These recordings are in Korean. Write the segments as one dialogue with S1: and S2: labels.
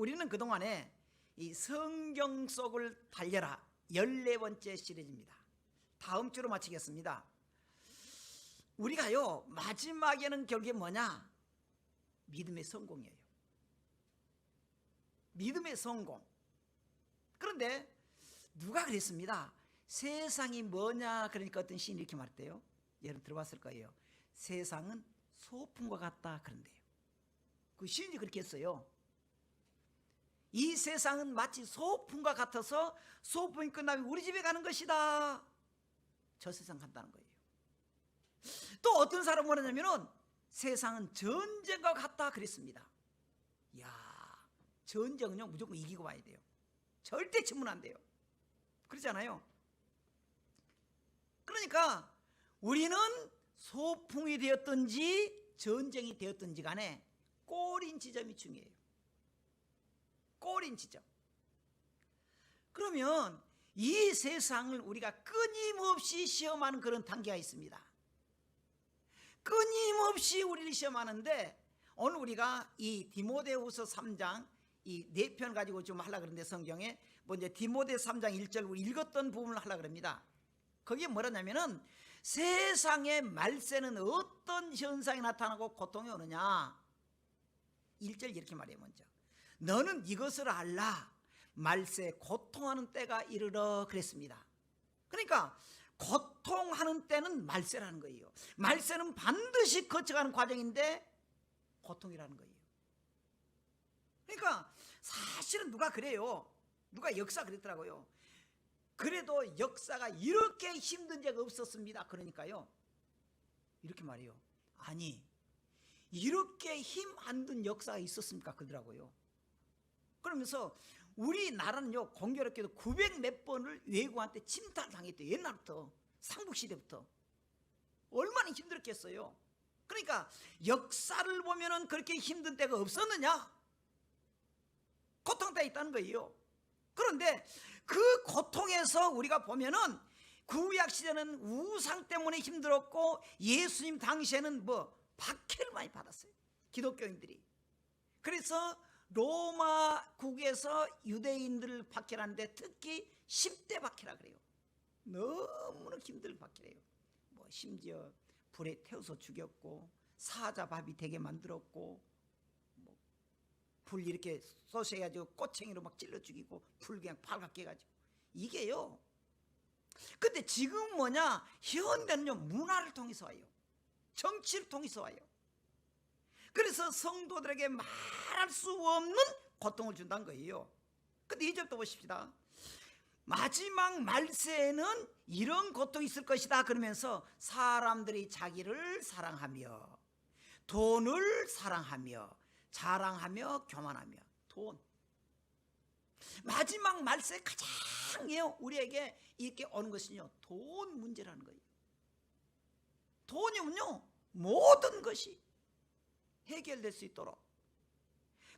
S1: 우리는 그동안에 이 성경 속을 달려라 14번째 시리즈입니다. 다음 주로 마치겠습니다. 우리가요 마지막에는 결국에 뭐냐? 믿음의 성공이에요. 믿음의 성공. 그런데 누가 그랬습니다. 세상이 뭐냐 그러니까 어떤 시인이 이렇게 말했대요. 여러분 들어봤을 거예요. 세상은 소풍과 같다 그런데요. 그 시인이 그렇게 했어요. 이 세상은 마치 소풍과 같아서 소풍이 끝나면 우리 집에 가는 것이다. 저 세상 간다는 거예요. 또 어떤 사람은 뭐냐면은 세상은 전쟁과 같다 그랬습니다. 이야, 전쟁은요 무조건 이기고 와야 돼요. 절대 치면 안 돼요. 그렇잖아요. 그러니까 우리는 소풍이 되었든지 전쟁이 되었든지 간에 꼬린 지점이 중요해요. 꼬린 지점. 그러면 이 세상을 우리가 끊임없이 시험하는 그런 단계가 있습니다. 끊임없이 우리를 시험하는데 오늘 우리가 이 디모데후서 3장 이 4편 가지고 좀 하려고 그러는데 성경에 먼저 디모데 3장 1절 우리 읽었던 부분을 하려고 합니다. 거기에 뭐라냐면은 세상의 말세는 어떤 현상이 나타나고 고통이 오느냐. 1절 이렇게 말해요. 먼저 너는 이것을 알라. 말세 고통하는 때가 이르러 그랬습니다. 그러니까 고통하는 때는 말세라는 거예요. 말세는 반드시 거쳐가는 과정인데 고통이라는 거예요. 그러니까 사실은 누가 그래요. 누가 역사 그랬더라고요. 그래도 역사가 이렇게 힘든 적이 없었습니다. 그러니까요 이렇게 말해요. 아니 이렇게 힘 안 든 역사가 있었습니까? 그러더라고요. 그러면서 우리나라는요 공교롭게도 900 몇 번을 외국한테 침탈당했대요. 옛날부터 삼국시대부터 얼마나 힘들었겠어요. 그러니까 역사를 보면은 그렇게 힘든 때가 없었느냐? 고통때가 있다는 거예요. 그런데 그 고통에서 우리가 보면은 구약 시대는 우상 때문에 힘들었고 예수님 당시에는 박해를 많이 받았어요. 기독교인들이. 그래서 로마국에서 유대인들을 박해하는데 특히 10대 박해라 그래요. 너무나 힘든 박해래요. 심지어 불에 태워서 죽였고 사자밥이 되게 만들었고 불 이렇게 쏘셔가지고 꼬챙이로 막 찔러 죽이고 불 그냥 발갛게 해가지고 이게요. 근데 지금 뭐냐? 현대는요 문화를 통해서 와요. 정치를 통해서 와요. 그래서 성도들에게 말할 수 없는 고통을 준다는 거예요. 근데 이제부터 보십시다. 마지막 말세에는 이런 고통이 있을 것이다 그러면서 사람들이 자기를 사랑하며 돈을 사랑하며 자랑하며 교만하며 돈. 마지막 말세 가장 우리에게 이렇게 오는 것은요 돈 문제라는 거예요. 돈이면요 모든 것이 해결될 수 있도록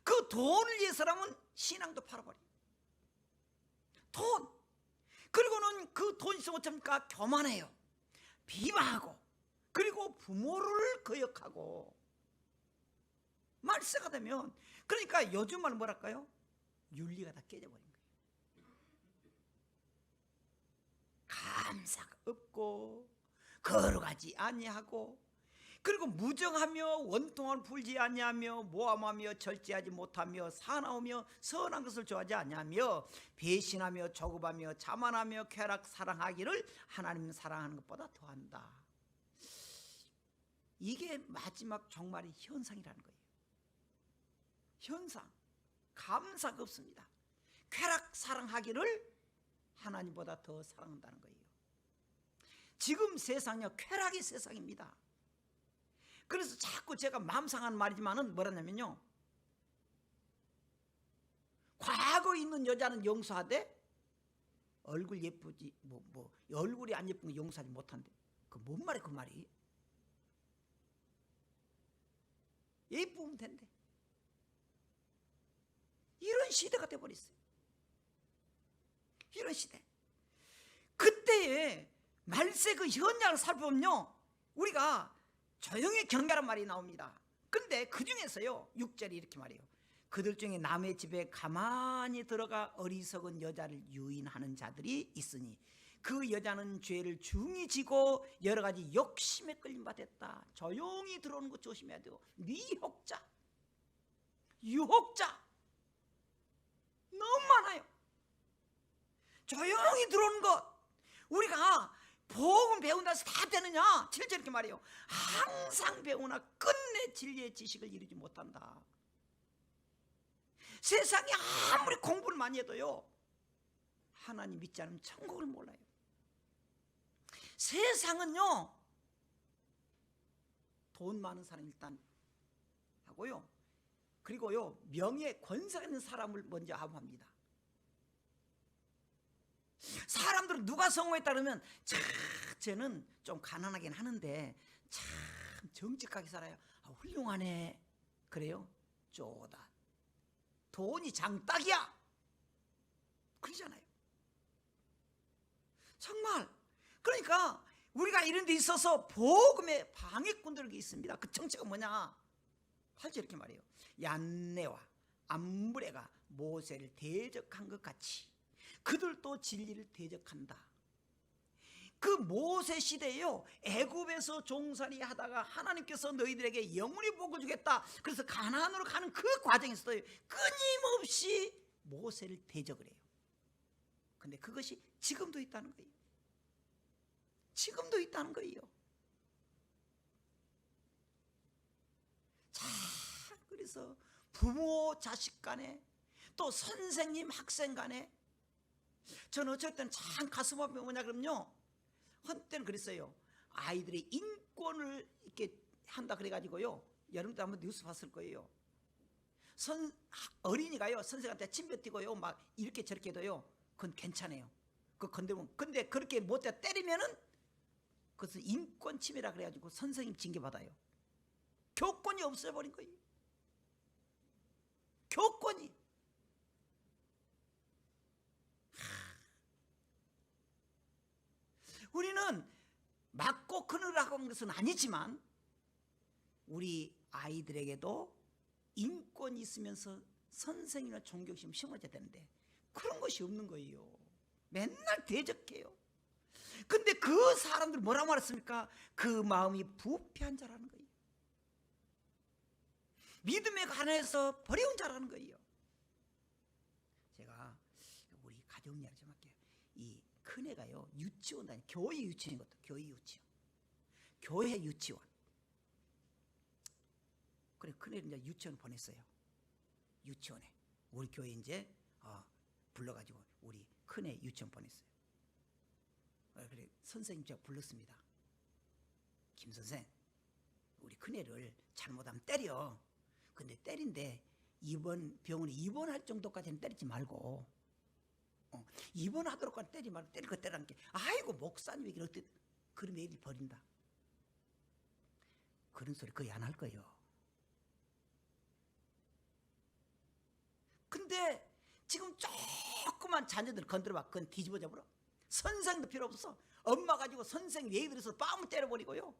S1: 그 돈을 위해서라면 신앙도 팔아버려요. 돈. 그리고는 그 돈 있으면 어쩝니까? 교만해요. 비방하고 그리고 부모를 거역하고 말세가 되면 그러니까 요즘 말 뭐랄까요? 윤리가 다 깨져버린 거예요. 감사가 없고 거룩하지 아니하고 그리고 무정하며 원통을 풀지 아니하며 모함하며 절제하지 못하며 사나우며 선한 것을 좋아하지 아니하며 배신하며 조급하며 자만하며 쾌락 사랑하기를 하나님 사랑하는 것보다 더한다. 이게 마지막 종말의 현상이라는 거예요. 현상. 감사가 없습니다. 쾌락 사랑하기를 하나님보다 더 사랑한다는 거예요. 지금 세상은요 쾌락의 세상입니다. 그래서 자꾸 제가 마음 상한 말이지만은 뭐라냐면요 과거 있는 여자는 용서하되 얼굴 예쁘지 얼굴이 안 예쁜 거 용서하지 못한대. 그 뭔 말이야 그 말이? 예쁘면 된대. 이런 시대가 돼버렸어요. 이런 시대. 그때의 말세 그 현장을 살펴보면요 우리가 조용히 경계란 말이 나옵니다. 근데 그 중에서요 6절이 이렇게 말해요. 그들 중에 남의 집에 가만히 들어가 어리석은 여자를 유인하는 자들이 있으니 그 여자는 죄를 중히 지고 여러 가지 욕심에 끌림 받았다. 조용히 들어오는 거 조심해야 돼요. 미혹자, 유혹자 너무 많아요. 조용히 들어오는 것. 우리가 복음 배운다 해서 다 되느냐? 7절 이렇게 말해요. 항상 배우나 끝내 진리의 지식을 이루지 못한다. 세상이 아무리 공부를 많이 해도요, 하나님 믿지 않으면 천국을 몰라요. 세상은요, 돈 많은 사람 일단 하고요, 그리고요 명예 권세가 있는 사람을 먼저 합니다. 사람들은 누가 성공했다 그러면 참 쟤는 좀 가난하긴 하는데 참 정직하게 살아요. 훌륭하네. 그래요? 쪼다. 돈이 장딱이야. 그러잖아요. 정말. 그러니까 우리가 이런 데 있어서 복음의 방해꾼들이 있습니다. 그 정체가 뭐냐? 8절 이렇게 말해요. 얀네와 암브레가 모세를 대적한 것 같이 그들도 진리를 대적한다. 그 모세 시대에요, 애굽에서 종살이 하다가 하나님께서 너희들에게 영원히 복을 주겠다. 그래서 가나안으로 가는 그 과정에서도 끊임없이 모세를 대적을 해요. 근데 그것이 지금도 있다는 거예요. 지금도 있다는 거예요. 자, 그래서 부모 자식 간에, 또 선생님 학생 간에, 저는 어쨌든 참 가슴 아픈 게 뭐냐 그러면요, 한때는 그랬어요. 아이들의 인권을 이렇게 한다 그래가지고요, 여러분도 한번 뉴스 봤을 거예요. 어린이가요 선생한테 침 뱉이고요 막 이렇게 저렇게 해도요 그건 괜찮아요. 그 건드리면. 근데 그렇게 못해 때리면은 그것은 인권 침해라 그래가지고 선생님 징계 받아요. 교권이 없어버린 거예요. 교권이. 우리는 맞고 그느라고 하는 것은 아니지만 우리 아이들에게도 인권이 있으면서 선생님이나 존경심 심어져야 되는데 그런 것이 없는 거예요. 맨날 대적해요. 근데 그 사람들 뭐라고 말했습니까? 그 마음이 부패한 자라는 거예요. 믿음에 관해서 버려온 자라는 거예요. 제가 우리 가족 이야기 좀 할게요. 이 큰애가요 유치원 다니, 교회 유치원인 것도, 교회 유치원, 교회 유치원. 그래 큰애를 이제 유치원 보냈어요. 유치원에 우리 교회 이제 불러가지고 우리 큰애 유치원 보냈어요. 그래 선생님 제가 불렀습니다. 김 선생, 우리 큰애를 잘못하면 때려. 근데 때린데 병원에 입원할 정도까지는 때리지 말고, 입원하도록 때리지 말고 때릴 거 때리라는 게, 아이고 목사님 얘기를 어떻게, 그런 애들 버린다. 그런 소리 거의 안 할 거예요. 근데 지금 조그만 자녀들 건드려봐, 그건 뒤집어 잡으러. 선생도 필요 없어. 엄마 가지고 선생 예의 들어서 뺨을 때려버리고요.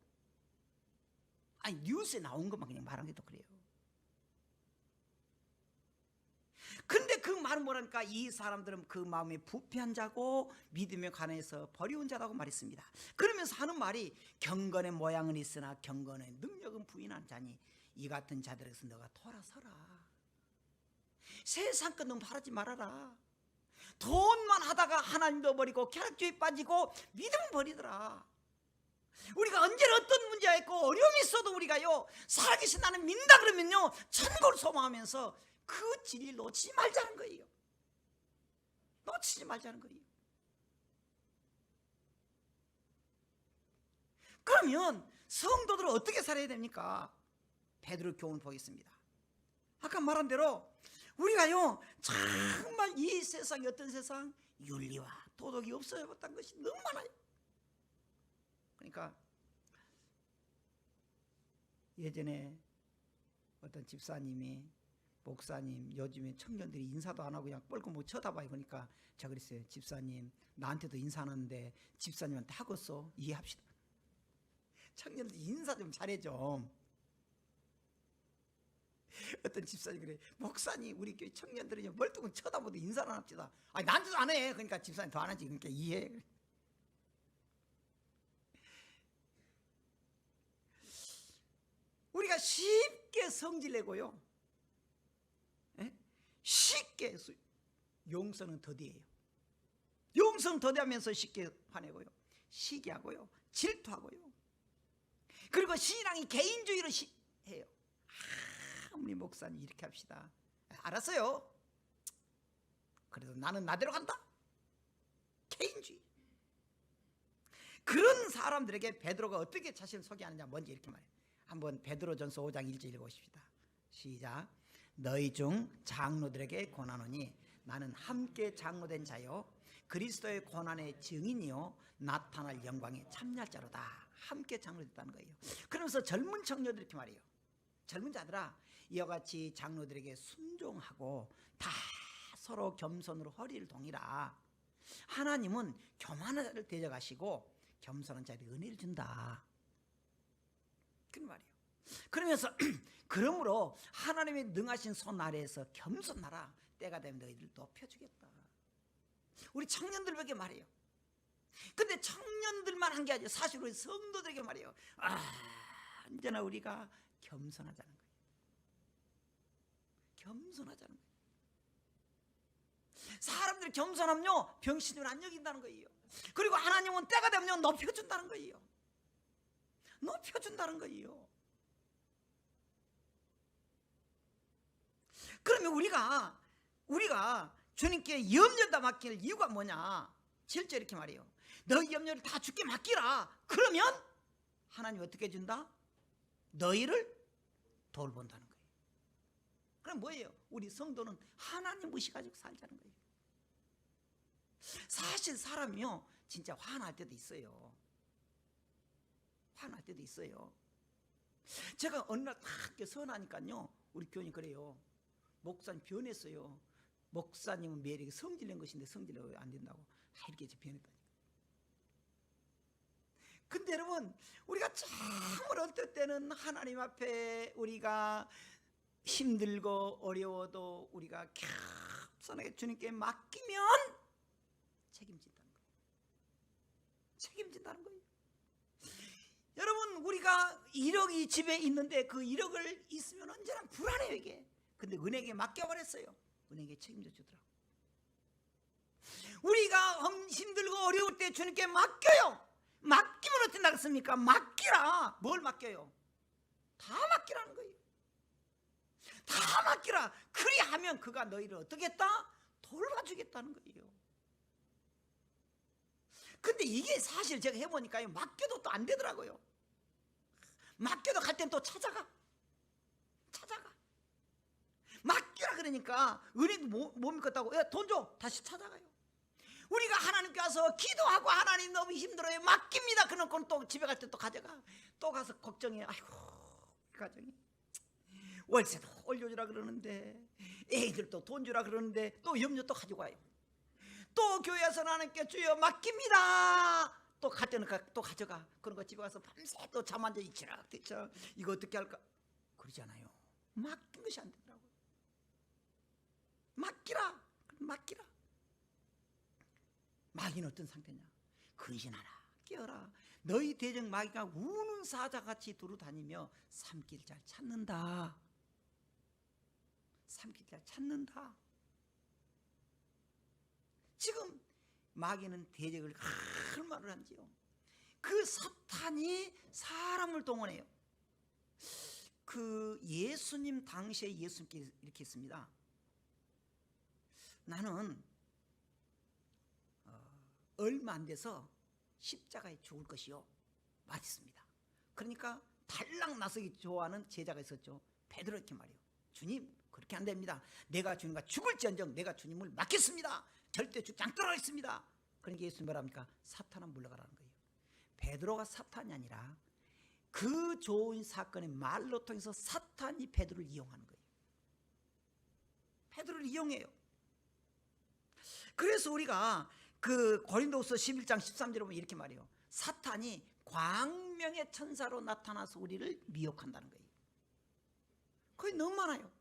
S1: 아니 뉴스에 나온 것만 그냥 말한 게 또 그래요. 근데 그 말은 뭐라니까, 이 사람들은 그 마음에 부패한 자고 믿음에 관해서 버려온 자라고 말했습니다. 그러면서 하는 말이, 경건의 모양은 있으나 경건의 능력은 부인한 자니 이 같은 자들에게서 너가 돌아서라. 세상 것 너무 바라지 말아라. 돈만 하다가 하나님도 버리고 쾌락주의 빠지고 믿음 버리더라. 우리가 언제나 어떤 문제가 있고 어려움이 있어도 우리가요 살아계신 나는 믿는다 그러면요 천국을 소망하면서 그 진리를 놓치지 말자는 거예요. 놓치지 말자는 거예요. 그러면 성도들은 어떻게 살아야 됩니까? 베드로 교훈을 보겠습니다. 아까 말한 대로 우리가요 정말 이 세상이 어떤 세상, 윤리와 도덕이 없어졌다는 것이 너무 많아요. 그러니까 예전에 어떤 집사님이, 목사님, 요즘에 청년들이 인사도 안 하고 그냥 뻘쭘하고 쳐다봐요. 그러니까 제가 그랬어요. 집사님, 나한테도 인사 안 하는데 집사님한테 하겠어? 이해합시다. 청년들 인사 좀 잘해 좀. 어떤 집사님 그래, 목사님 우리 교회 청년들이 멀뚱은 쳐다보도 인사를 안 합시다. 아니 난도 안 해. 그러니까 집사님 더 안 하지. 그러니까 이해해. 우리가 쉽게 성질내고요, 쉽게 용서는 더디해요. 용서는 더디하면서 쉽게 화내고요, 시기하고요, 질투하고요. 그리고 신앙이 개인주의로 해요. 우리 목사님 이렇게 합시다. 알았어요. 그래도 나는 나대로 간다. 개인주의. 그런 사람들에게 베드로가 어떻게 자신을 소개하느냐, 먼저 이렇게 말해요. 한번 베드로전서 5장 1절 읽어보십시다. 시작. 너희 중 장로들에게 권하노니 나는 함께 장로된 자요 그리스도의 고난의 증인이요 나타날 영광에 참여할 자로다. 함께 장로됐다는 거예요. 그러면서 젊은 청년들 이렇게 말해요. 젊은 자들아, 이와 같이 장로들에게 순종하고 다 서로 겸손으로 허리를 동이라. 하나님은 교만한 자를 대적하시고 겸손한 자에게 은혜를 준다. 그 말이에요. 그러면서 그러므로 하나님의 능하신 손 아래에서 겸손하라. 때가 되면 너희들 높여주겠다. 우리 청년들에게 말해요. 근데 청년들만 한 게 아니라 사실 우리 성도들에게 말해요. 언제나 우리가 겸손하자는 거예요. 겸손하자는 거예요. 사람들이 겸손하면요 병신을 안 여긴다는 거예요. 그리고 하나님은 때가 되면 높여준다는 거예요. 높여준다는 거예요. 그러면 우리가 주님께 염려다 맡길 이유가 뭐냐? 7절 이렇게 말해요. 너희 염려를 다 주께 맡기라. 그러면 하나님 어떻게 해준다? 너희를 돌본다는 거예요. 그럼 뭐예요? 우리 성도는 하나님 무시가지고 살자는 거예요. 사실 사람이요 진짜 화날 때도 있어요. 화날 때도 있어요. 제가 어느 날 딱 선하니까요 우리 교인이 그래요. 목사님 변했어요. 목사님은 매력이 성질낸 것인데 성질내고 안 된다고. 이렇게 변했다니까. 근데 여러분, 우리가 참으로 어떨 때는 하나님 앞에 우리가 힘들고 어려워도 우리가 겸손하게 주님께 맡기면 책임진다는 거예요. 책임진다는 거예요. 여러분, 우리가 1억이 집에 있는데 그 1억을 있으면 언제나 불안해요 이게. 근데 은행에 맡겨버렸어요. 은행에 책임져 주더라고. 우리가 힘들고 어려울 때 주님께 맡겨요. 맡기면 어떻게 나겠습니까? 맡기라. 뭘 맡겨요? 다 맡기라는 거예요. 다 맡기라. 그리하면 그가 너희를 어떻게 했다? 돌봐주겠다는 거예요. 근데 이게 사실 제가 해보니까 맡겨도 또 안 되더라고요. 맡겨도 갈 땐 또 찾아가. 맡기라 그러니까 은행도 못 믿겠다고 돈 줘. 다시 찾아가요. 우리가 하나님께 와서 기도하고 하나님 너무 힘들어요. 맡깁니다. 그러면 또 집에 갈 때 또 가져가. 또 가서 걱정해. 아이고 가정이 월세도 올려주라 그러는데 애들도 돈 주라 그러는데 또 염려 또 가지고 와요. 또 교회에서 하나님께 주여 맡깁니다. 또 갈 때는 또 가져가. 그런 거 집에 가서 밤새 또 잠 안 자 있지라 대체 이거 어떻게 할까 그러잖아요. 맡긴 것이 안 되더라고요. 맡기라. 마귀는 어떤 상태냐? 근신하라, 깨어라. 너희 대적 마귀가 우는 사자같이 두루 다니며 삼킬 잘 찾는다. 지금 마귀는 대적을 얼마나 한지요. 그 사탄이 사람을 동원해요. 그 예수님 당시에 예수님께 이렇게 했습니다. 나는 얼마 안 돼서 십자가에 죽을 것이요 맞습니다. 그러니까 달랑 나서기 좋아하는 제자가 있었죠. 베드로 이렇게 말해요. 주님 그렇게 안 됩니다. 내가 주님과 죽을지언정 내가 주님을 맡겠습니다. 절대 죽지 않도록 하겠습니다. 그러니까 예수님 뭐라 합니까? 사탄아 물러가라는 거예요. 베드로가 사탄이 아니라 그 좋은 사건의 말로 통해서 사탄이 베드로를 이용하는 거예요. 베드로를 이용해요. 그래서 우리가 그 고린도후서 11장 13절에 보면 이렇게 말해요. 사탄이 광명의 천사로 나타나서 우리를 미혹한다는 거예요. 거의 너무 많아요.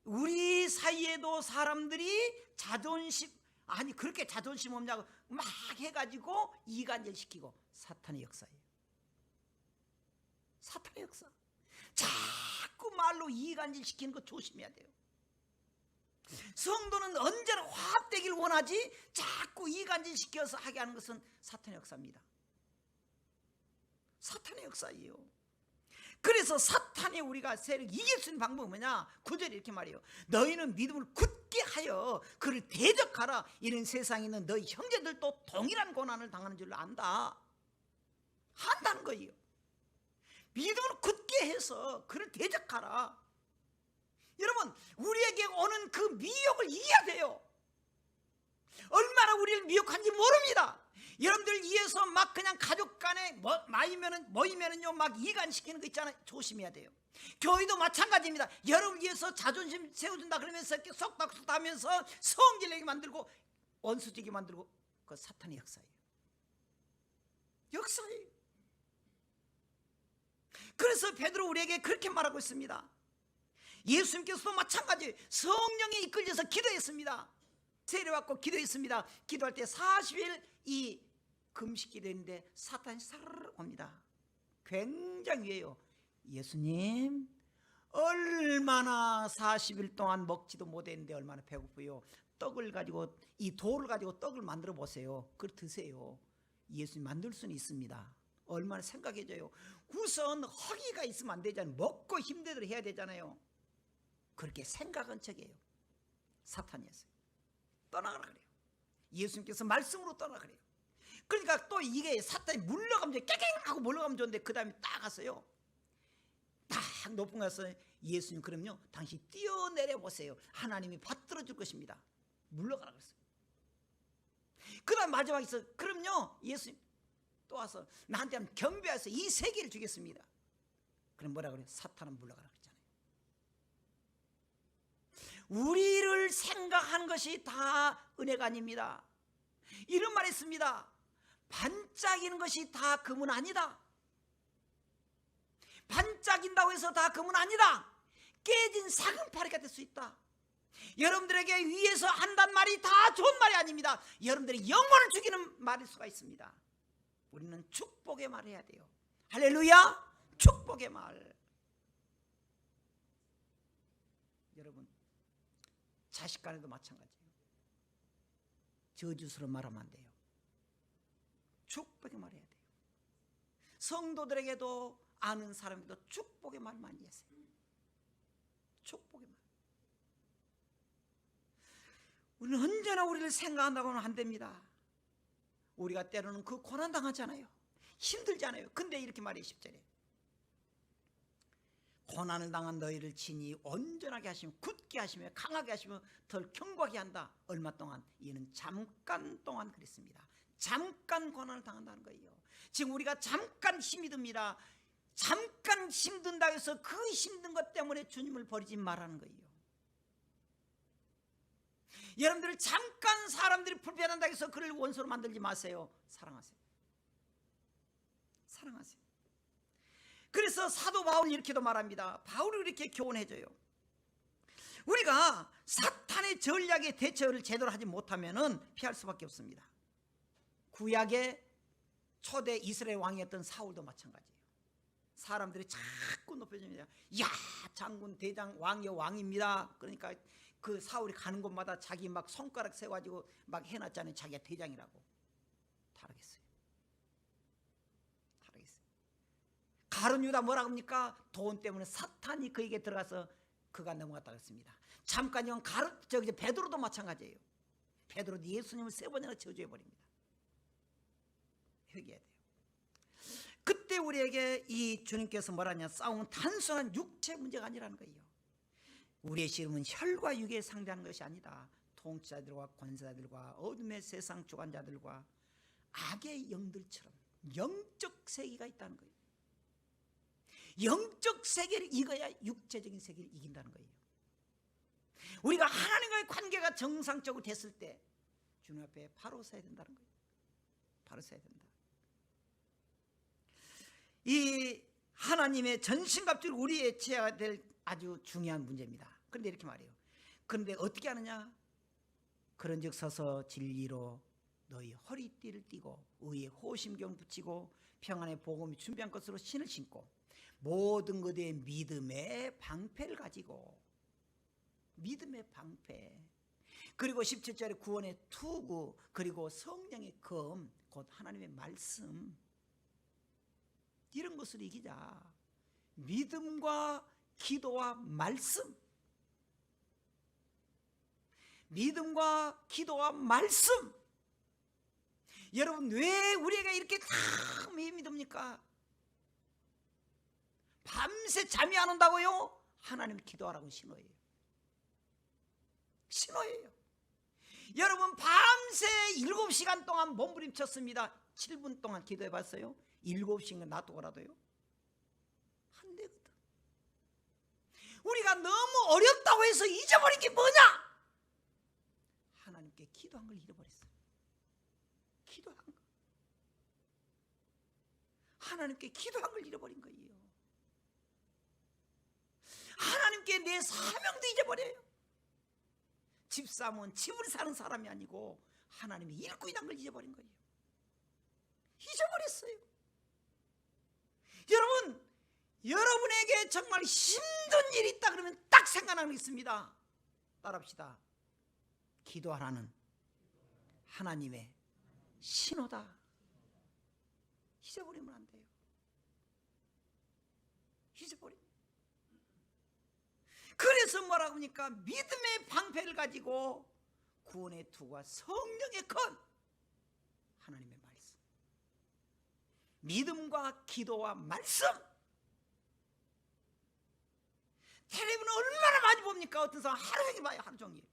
S1: 우리 사이에도 사람들이 자존심, 아니 그렇게 자존심 없냐고 막 해가지고 이간질시키고, 사탄의 역사예요. 사탄의 역사. 자꾸 말로 이간질시키는 거 조심해야 돼요. 성도는 언제나 화합되길 원하지 자꾸 이간질시켜서 하게 하는 것은 사탄의 역사입니다. 사탄의 역사예요. 그래서 사탄의 우리가 세력 이길 수 있는 방법은 뭐냐? 9절에 이렇게 말해요. 너희는 믿음을 굳게 하여 그를 대적하라. 이런 세상에 있는 너희 형제들도 동일한 고난을 당하는 줄 안다. 한다는 거예요. 믿음을 굳게 해서 그를 대적하라. 여러분, 우리에게 오는 그 미혹을 이해해야 돼요. 얼마나 우리를 미혹한지 모릅니다. 여러분들 위해서 막 그냥 가족 간에 모이면은요 막 이간시키는 거 있잖아요. 조심해야 돼요. 교회도 마찬가지입니다. 여러분 위해서 자존심 세워준다 그러면서 이렇게 속닥속닥 하면서 성질내게 만들고 원수지게 만들고, 그 사탄의 역사예요. 역사예요. 그래서 베드로 우리에게 그렇게 말하고 있습니다. 예수님께서도 마찬가지 성령에 이끌려서 기도했습니다. 세례받고 기도했습니다. 기도할 때 40일 이 금식 기도했는데 사탄이 사르르 옵니다. 굉장히 위해요. 예수님, 얼마나 40일 동안 먹지도 못했는데 얼마나 배고프요. 떡을 가지고, 이 돌을 가지고 떡을 만들어 보세요. 그걸 드세요. 예수님 만들 수는 있습니다. 얼마나 생각해줘요. 우선 허기가 있으면 안 되잖아요. 먹고 힘대로 해야 되잖아요. 그렇게 생각한 척이에요. 사탄이었어요. 떠나가라 그래요. 예수님께서 말씀으로 떠나가라 그래요. 그러니까 또 이게 사탄이 물러가면 깨갱 하고 물러가면 좋은데 그 다음에 딱 갔어요. 딱 높은 가서 예수님, 그럼요 당신 뛰어내려 보세요. 하나님이 받들어 줄 것입니다. 물러가라 그랬어요. 그 다음 마지막에 있어. 그럼요 예수님 또 와서 나한테 한번 경배해서 이 세계를 주겠습니다. 그럼 뭐라 그래요? 사탄은 물러가라 그랬잖아요. 우리를 생각하는 것이 다 은혜가 아닙니다. 이런 말 했습니다. 반짝이는 것이 다 금은 아니다. 반짝인다고 해서 다 금은 아니다. 깨진 사금파리가 될 수 있다. 여러분들에게 위에서 한단 말이 다 좋은 말이 아닙니다. 여러분들의 영혼을 죽이는 말일 수가 있습니다. 우리는 축복의 말을 해야 돼요. 할렐루야. 축복의 말. 여러분, 자식 간에도 마찬가지예요. 저주스러운 말하면 안 돼요. 축복의 말 해야 돼요. 성도들에게도, 아는 사람에게도 축복의 말 많이 하세요. 축복의 말. 우리는 언제나 우리를 생각한다고는 안 됩니다. 우리가 때로는 그 고난 당하잖아요. 힘들잖아요. 근데 이렇게 말해요. 10절에 고난을 당한 너희를 친히 온전하게 하시며 굳게 하시며 강하게 하시며 덜 견고하게 한다. 얼마 동안? 이는 잠깐 동안 그랬습니다. 잠깐 고난을 당한다는 거예요. 지금 우리가 잠깐 힘이 듭니다. 잠깐 힘든다 해서 그 힘든 것 때문에 주님을 버리지 말라는 거예요. 여러분들 잠깐 사람들이 불편한다 해서 그를 원수로 만들지 마세요. 사랑하세요. 사랑하세요. 그래서 사도 바울이 이렇게도 말합니다. 바울이 이렇게 교훈해줘요. 우리가 사탄의 전략에 대처를 제대로 하지 못하면 피할 수밖에 없습니다. 구약의 초대 이스라엘 왕이었던 사울도 마찬가지예요. 사람들이 자꾸 높여줍니다. 야, 장군 대장 왕이요 왕입니다. 그러니까 그 사울이 가는 곳마다 자기 막 손가락 세가지고 막 해놨잖아요. 자기가 대장이라고. 타락했어요. 타락했어요. 가룟 유다 뭐라고 합니까? 돈 때문에 사탄이 그에게 들어가서 그가 넘어갔다고 했습니다. 잠깐이면 베드로도 마찬가지예요. 베드로도 예수님을 3번이나 저주해버립니다. 회개해야 돼요. 그때 우리에게 이 주님께서 뭐라냐, 싸움은 단순한 육체 문제가 아니라는 거예요. 우리의 씨름은 혈과 육에 상대하는 것이 아니다. 통치자들과 권세자들과 어둠의 세상 주관자들과 악의 영들처럼 영적 세계가 있다는 거예요. 영적 세계를 이겨야 육체적인 세계를 이긴다는 거예요. 우리가 하나님과의 관계가 정상적으로 됐을 때 주님 앞에 바로 서야 된다는 거예요. 바로 서야 된다. 이 하나님의 전신갑주를 우리의 취해야 될 아주 중요한 문제입니다. 그런데 이렇게 말해요. 그런데 어떻게 하느냐? 그런즉 서서 진리로 너희 허리띠를 띠고 의의 호심경 붙이고 평안의 복음이 준비한 것으로 신을 신고 모든 것에 믿음의 방패를 가지고, 믿음의 방패, 그리고 17절에 구원의 투구, 그리고 성령의 검, 곧 하나님의 말씀, 이런 것으로 이기자. 믿음과 기도와 말씀, 믿음과 기도와 말씀. 여러분, 왜 우리가 이렇게 다 믿습니까? 밤새 잠이 안 온다고요? 하나님 기도하라고 신호예요. 신호예요. 여러분, 밤새 7시간 동안 몸부림쳤습니다. 7분 동안 기도해 봤어요? 7시간 놔두고라도요? 안 되거든. 우리가 너무 어렵다고 해서 잊어버린 게 뭐냐? 하나님께 기도한 걸 잃어버렸어요. 기도한 거. 하나님께 기도한 걸 잃어버린 거예요. 하나님께 내 사명도 잊어버려요. 집사면 집을 사는 사람이 아니고 하나님이 일꾼이란 걸 잊어버린 거예요. 잊어버렸어요. 여러분, 여러분에게 정말 힘든 일이 있다 그러면 딱 생각나는 게 있습니다. 따라합시다. 기도하라는 하나님의 신호다. 잊어버리면 안 돼요. 잊어버리면. 그래서 뭐라고 합니까? 믿음의 방패를 가지고 구원의 투구와 성령의 건, 하나님의 말씀, 믿음과 기도와 말씀. 텔레비는 얼마나 많이 봅니까? 어떤 사람 하루 종일 봐요. 하루 종일.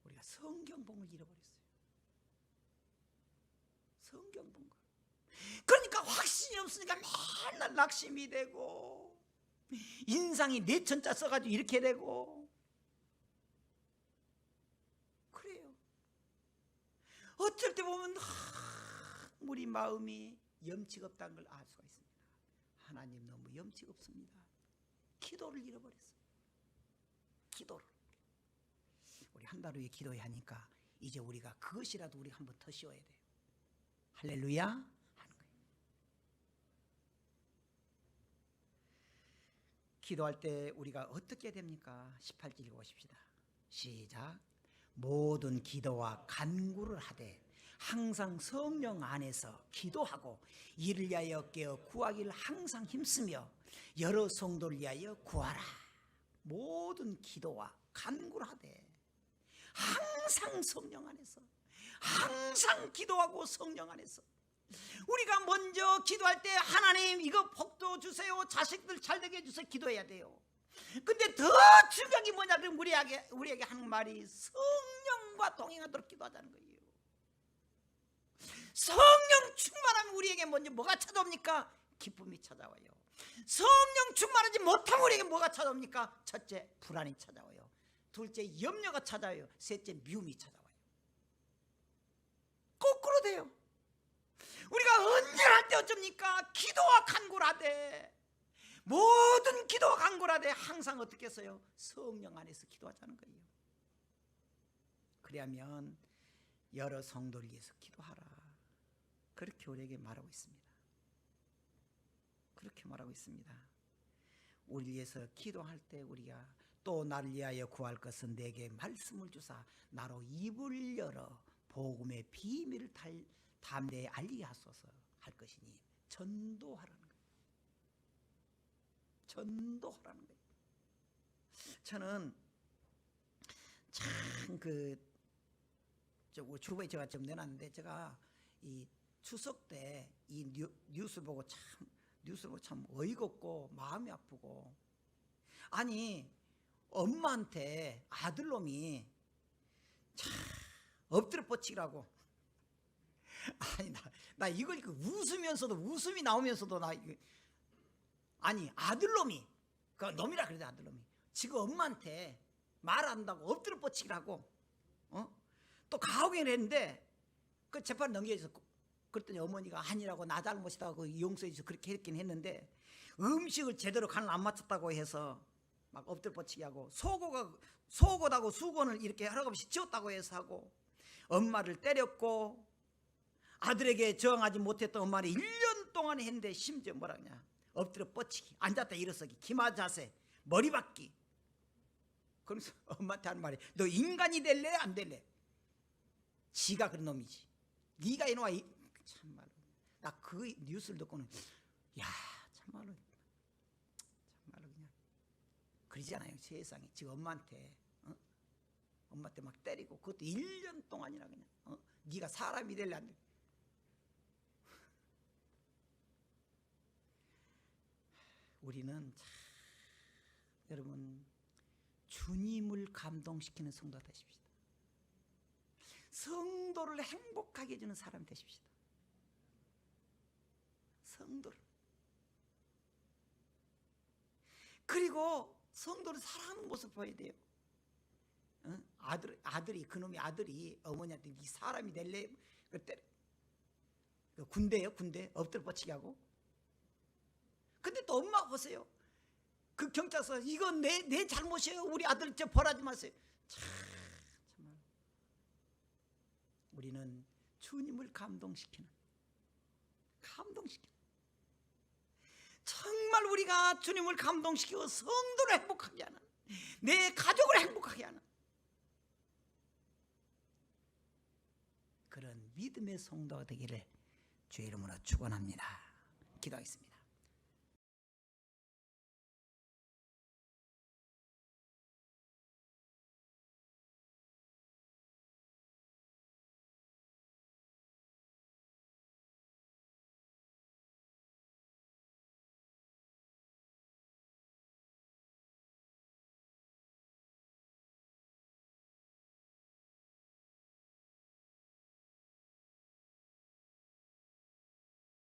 S1: 우리가 성경봉을 잃어버렸어요. 성경봉. 그러니까 확신이 없으니까 맨날 낙심이 되고, 인상이 4천자 써가지고 이렇게 되고 그래요. 어쩔 때 보면 우리 마음이 염치가 없다는 걸 알 수가 있습니다. 하나님 너무 염치가 없습니다. 기도를 잃어버렸어요. 기도를. 우리 한 달 후에 기도해야 하니까 이제 우리가 그것이라도 우리 한번 더 쉬어야 돼요. 할렐루야 하는 거예요. 기도할 때 우리가 어떻게 됩니까? 18절 읽어보십시다. 시작. 모든 기도와 간구를 하되 항상 성령 안에서 기도하고 이를 위하여 깨어 구하기를 항상 힘쓰며 여러 성도를 위하여 구하라. 모든 기도와 간구를 하되 항상 성령 안에서, 항상 기도하고 성령 안에서. 우리가 먼저 기도할 때 하나님 이거 복도 주세요, 자식들 잘되게 해주세요 기도해야 돼요. 근데 더 중요한 게 뭐냐? 그럼 우리에게 하는 말이 성령과 동행하도록 기도하자는 거예요. 성령 충만하면 우리에게 먼저 뭐가 찾아옵니까? 기쁨이 찾아와요. 성령 충만하지 못하면 우리에게 뭐가 찾아옵니까? 첫째, 불안이 찾아와요. 둘째, 염려가 찾아와요. 셋째, 미움이 찾아와요. 거꾸로 돼요. 우리가 언제나 할 때 어쩝니까? 기도와 간구를 하되, 모든 기도와 간구를 하되 항상 어떻게 했어요? 성령 안에서 기도하자는 거예요. 그러면 여러 성도를 위해서 기도하라. 그렇게 우리에게 말하고 있습니다. 그렇게 말하고 있습니다. 우리 위해서 기도할 때 우리가 또 나를 위하여 구할 것은 내게 말씀을 주사 나로 입을 열어 복음의 비밀을 담대히 알리게 하소서 할 것이니 전도하라는 거예요. 전도하라는 거예요. 저는 참 주보에 제가 좀 내놨는데, 제가 이 추석 때 이 뉴스 보고 참 어이가 없고 마음이 아프고, 아니 엄마한테 아들놈이 참 엎드려 뻗치라고, 아니 나 이걸 웃으면서도 웃음이 나오면서도 아니 아들놈이, 그 놈이라 그러지, 아들놈이 지금 엄마한테 말한다고 엎드려 뻗치기라고 또 가혹행위를 했는데 그 재판 넘겨져서 그랬더니 어머니가 아니라고 나 잘못이다고 용서해 주셔서 그렇게 했긴 했는데 음식을 제대로 간을 안 맞췄다고 해서 막 엎드려 뻗치게 하고 속옷하고 수건을 이렇게 하라없이 지웠다고 해서 하고 엄마를 때렸고 아들에게 저항하지 못했던 엄마를 1년 동안 했는데 심지어 뭐라 그러냐 엎드려 뻗치기 앉았다 일어서기 기마 자세 머리 박기. 그래서 엄마한테 하는 말이 너 인간이 될래 안 될래? 지가 그런 놈이지. 네가 이놈아 참말로 나 그 뉴스를 듣고는 야 참말로 그냥 그러잖아요. 세상에 지금 엄마한테 엄마한테 막 때리고 그것도 1년 동안이나 그냥 네가 사람이 될래 안 될래? 우리는 여러분 주님을 감동시키는 성도가 되십시다. 성도를 행복하게 해주는 사람이 되십시다. 성도를. 그리고 성도를 사랑하는 모습 보여야 돼요. 아들이 그놈의 아들이 어머니한테 네 사람이 될래? 그때 군대예요, 군대 엎드려 뻗치게 하고. 근데 또 엄마 보세요. 그 경찰서 이건 내 잘못이에요. 우리 아들 저 벌하지 마세요. 참 우리는 주님을 감동시키는 정말 우리가 주님을 감동시키고 성도를 행복하게 하는 내 가족을 행복하게 하는 그런 믿음의 성도가 되기를 주의 이름으로 축원합니다. 기도하겠습니다.